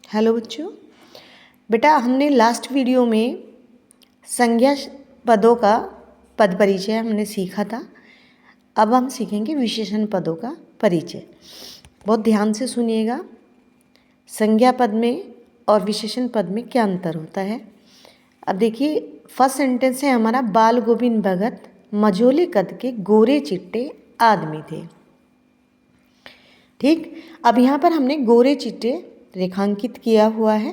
Hello बच्चों, बेटा हमने लास्ट वीडियो में संज्ञा पदों का पद परिचय हमने सीखा था। अब हम सीखेंगे विशेषण पदों का परिचय। बहुत ध्यान से सुनिएगा। संज्ञा पद में और विशेषण पद में क्या अंतर होता है। अब देखिए, फर्स्ट सेंटेंस है हमारा, बाल गोविंद भगत मझोले कद के गोरे चिट्टे आदमी थे। ठीक, अब यहाँ पर हमने गोरे चिट्टे रेखांकित किया हुआ है।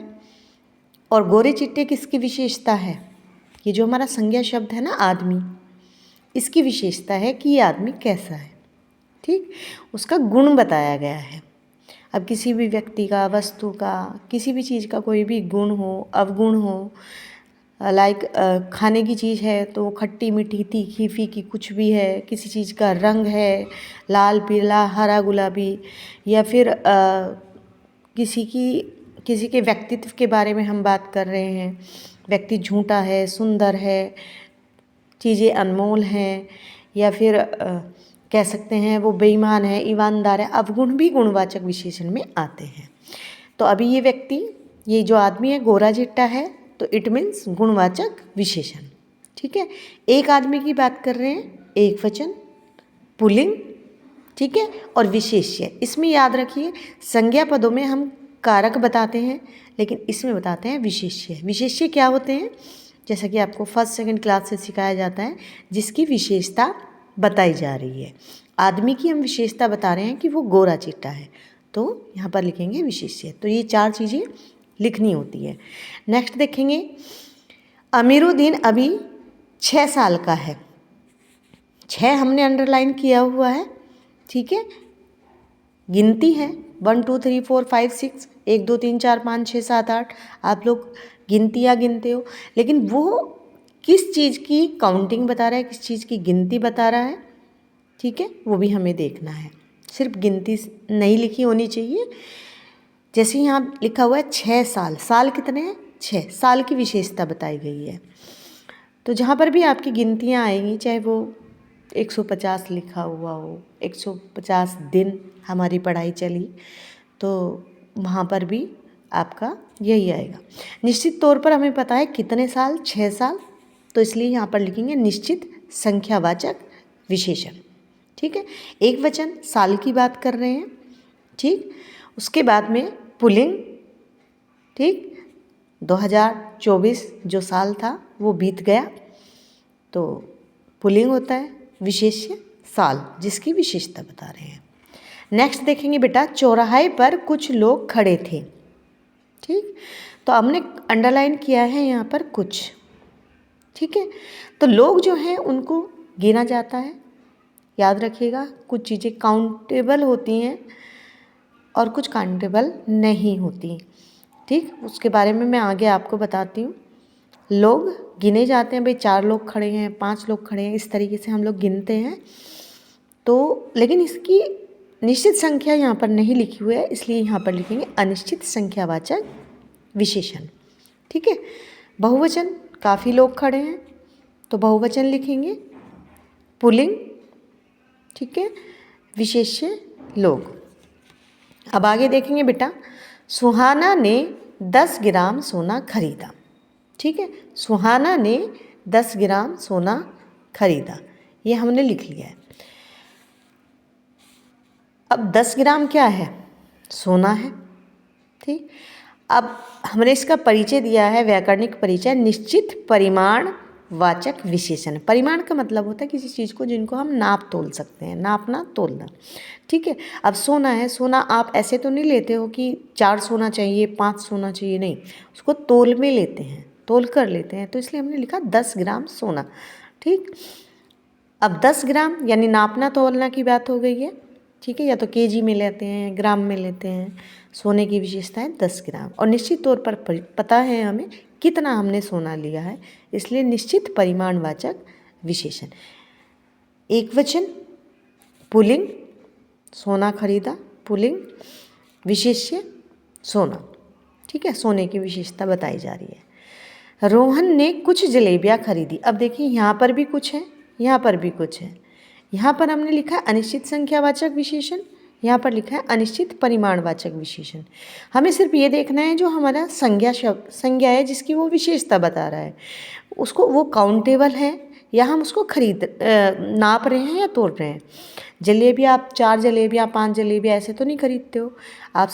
और गोरे चिट्टे किसकी विशेषता है? ये जो हमारा संज्ञा शब्द है ना, आदमी, इसकी विशेषता है कि ये आदमी कैसा है। ठीक, उसका गुण बताया गया है। अब किसी भी व्यक्ति का, वस्तु का, किसी भी चीज़ का कोई भी गुण हो, अवगुण हो, लाइक खाने की चीज़ है तो खट्टी मीठी तीखी फीकी कुछ भी है, किसी चीज़ का रंग है लाल पीला हरा गुलाबी, या फिर किसी के व्यक्तित्व के बारे में हम बात कर रहे हैं, व्यक्ति झूठा है, सुंदर है, चीज़ें अनमोल हैं, या फिर कह सकते हैं वो बेईमान है, ईमानदार है, अवगुण भी गुणवाचक विशेषण में आते हैं। तो अभी ये व्यक्ति, ये जो आदमी है गोरा चिट्टा है, तो इट मीन्स गुणवाचक विशेषण। ठीक है, एक आदमी की बात कर रहे हैं, एक वचन, पुल्लिंग, ठीक है, और विशेष्य। इसमें याद रखिए, संज्ञा पदों में हम कारक बताते हैं, लेकिन इसमें बताते हैं विशेष्य। विशेष्य क्या होते हैं? जैसा कि आपको फर्स्ट सेकंड क्लास से सिखाया जाता है, जिसकी विशेषता बताई जा रही है। आदमी की हम विशेषता बता रहे हैं कि वो गोरा चिट्टा है, तो यहाँ पर लिखेंगे विशेष्य। तो ये 4 चीज़ें लिखनी होती है। नेक्स्ट देखेंगे, अमीरुद्दीन अभी 6 साल का है। 6 हमने अंडरलाइन किया हुआ है। ठीक है, गिनती है 1 2 3 4 5 6, 1 2 3 4 5 6 7 8। आप लोग गिनतियाँ गिनते हो, लेकिन वो किस चीज़ की काउंटिंग बता रहा है, किस चीज़ की गिनती बता रहा है, ठीक है, वो भी हमें देखना है। सिर्फ गिनती नहीं लिखी होनी चाहिए। जैसे यहाँ लिखा हुआ है 6 साल, साल कितने हैं? 6 साल की विशेषता बताई गई है। तो जहाँ पर भी आपकी गिनतियाँ आएंगी, चाहे वो 150 लिखा हुआ हो, 150 दिन हमारी पढ़ाई चली, तो वहाँ पर भी आपका यही आएगा। निश्चित तौर पर हमें पता है कितने साल, 6 साल, तो इसलिए यहाँ पर लिखेंगे निश्चित संख्यावाचक विशेषण। ठीक है, एक वचन, साल की बात कर रहे हैं। ठीक, उसके बाद में पुल्लिंग। ठीक, 2024 जो साल था वो बीत गया, तो पुल्लिंग होता है, विशेष्य साल, जिसकी विशेषता बता रहे हैं। नेक्स्ट देखेंगे बेटा, चौराहे पर कुछ लोग खड़े थे। ठीक, तो हमने अंडरलाइन किया है यहाँ पर कुछ। ठीक है, तो लोग जो हैं उनको गिना जाता है। याद रखिएगा, कुछ चीज़ें काउंटेबल होती हैं और कुछ काउंटेबल नहीं होती। ठीक, उसके बारे में मैं आगे आपको बताती हूँ। लोग गिने जाते हैं, भाई 4 लोग खड़े हैं, 5 लोग खड़े हैं, इस तरीके से हम लोग गिनते हैं। तो लेकिन इसकी निश्चित संख्या यहाँ पर नहीं लिखी हुई है, इसलिए यहाँ पर लिखेंगे अनिश्चित संख्यावाचक विशेषण। ठीक है, बहुवचन, काफ़ी लोग खड़े हैं, तो बहुवचन लिखेंगे, पुल्लिंग। ठीक है, विशेष्य लोग। अब आगे देखेंगे बेटा, सुहाना ने 10 ग्राम सोना खरीदा। ठीक है, सुहाना ने 10 ग्राम सोना खरीदा, ये हमने लिख लिया है। अब 10 ग्राम क्या है? सोना है। ठीक, अब हमने इसका परिचय दिया है, व्याकरणिक परिचय, निश्चित परिमाण वाचक विशेषण। परिमाण का मतलब होता है किसी चीज़ को जिनको हम नाप तोल सकते हैं, नापना तोलना। ठीक है, अब सोना है, सोना आप ऐसे तो नहीं लेते हो कि 4 सोना चाहिए, 5 सोना चाहिए, नहीं, उसको तोल में लेते हैं, तोल कर लेते हैं, तो इसलिए हमने लिखा 10 ग्राम सोना। ठीक, अब 10 ग्राम यानी नापना तोलना की बात हो गई है। ठीक है, या तो केजी में लेते हैं, ग्राम में लेते हैं। सोने की विशेषता है 10 ग्राम, और निश्चित तौर पर पता है हमें कितना हमने सोना लिया है, इसलिए निश्चित परिमाणवाचक विशेषण। एक वचन, पुल्लिंग, सोना खरीदा, पुल्लिंग, विशेष्य सोना। ठीक है, सोने की विशेषता बताई जा रही है। रोहन ने कुछ जलेबियाँ खरीदी। अब देखिए, यहाँ पर भी कुछ है, यहाँ पर भी कुछ है। यहाँ पर हमने लिखा है अनिश्चित संख्यावाचक विशेषण, यहाँ पर लिखा है अनिश्चित परिमाणवाचक विशेषण। हमें सिर्फ ये देखना है जो हमारा संज्ञा है जिसकी वो विशेषता बता रहा है, उसको वो काउंटेबल है या हम उसको नाप रहे हैं या तोल रहे हैं। जलेबी आप 4 जलेबियाँ 5 जलेबियाँ ऐसे तो नहीं खरीदते हो, आप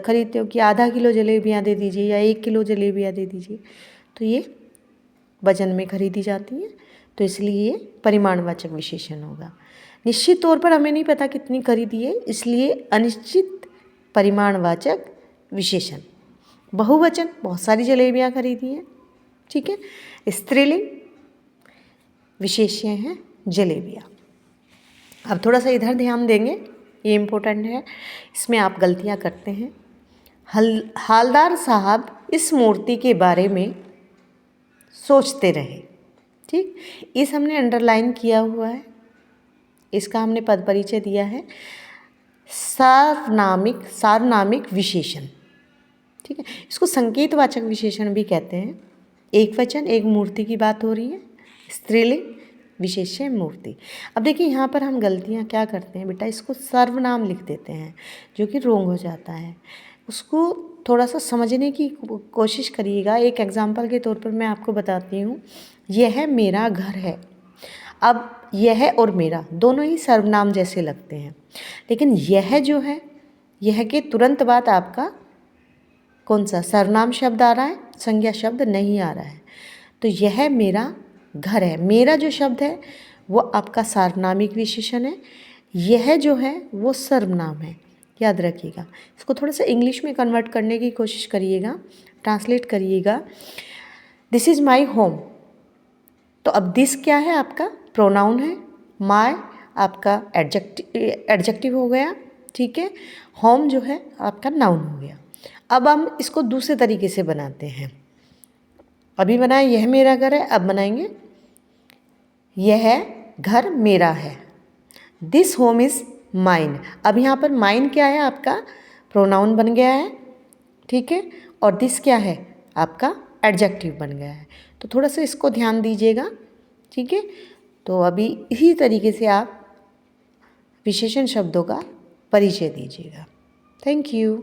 खरीदते हो कि आधा किलो जलेबियाँ दे दीजिए या 1 किलो जलेबियाँ दे दीजिए, तो ये वजन में खरीदी जाती हैं, तो इसलिए ये परिमाणवाचक विशेषण होगा। निश्चित तौर पर हमें नहीं पता कितनी खरीदी है, इसलिए अनिश्चित परिमाणवाचक विशेषण। बहुवचन, बहुत सारी जलेबियाँ खरीदी हैं, ठीक है। स्त्रीलिंग, विशेष्य हैं जलेबियाँ। अब थोड़ा सा इधर ध्यान देंगे, ये इम्पोर्टेंट है, इसमें आप गलतियाँ करते हैं। हालदार साहब इस मूर्ति के बारे में सोचते रहे, ठीक। इस हमने अंडरलाइन किया हुआ है, इसका हमने पद परिचय दिया है सार्वनामिक विशेषण, ठीक है। इसको संकेतवाचक विशेषण भी कहते हैं। एक वचन, एक मूर्ति की बात हो रही है, स्त्रीलिंग, विशेष्य मूर्ति। अब देखिए यहाँ पर हम गलतियाँ क्या करते हैं बेटा, इसको सर्वनाम लिख देते हैं जो कि रोंग हो जाता है। उसको थोड़ा सा समझने की कोशिश करिएगा। एक एग्जाम्पल के तौर पर मैं आपको बताती हूँ, यह मेरा घर है। अब यह और मेरा दोनों ही सर्वनाम जैसे लगते हैं, लेकिन यह जो है, यह के तुरंत बाद आपका कौन सा सर्वनाम शब्द आ रहा है, संज्ञा शब्द नहीं आ रहा है। तो यह मेरा घर है, मेरा जो शब्द है वो आपका सार्वनामिक विशेषण है, यह जो है वो सर्वनाम है, याद रखिएगा। इसको थोड़ा सा इंग्लिश में कन्वर्ट करने की कोशिश करिएगा, ट्रांसलेट करिएगा। दिस इज़ माई होम, तो अब दिस क्या है, आपका प्रोनाउन है, माय आपका एडजेक्टिव हो गया, ठीक है। होम जो है आपका नाउन हो गया। अब हम इसको दूसरे तरीके से बनाते हैं। अभी बनाए यह मेरा घर है, अब बनाएंगे यह घर मेरा है। This home is mine. अब यहाँ पर माइन क्या है, आपका प्रोनाउन बन गया है, ठीक है। और दिस क्या है, आपका एडजेक्टिव बन गया है। तो थोड़ा सा इसको ध्यान दीजिएगा, ठीक है। तो अभी इसी तरीके से आप विशेषण शब्दों का परिचय दीजिएगा। Thank you.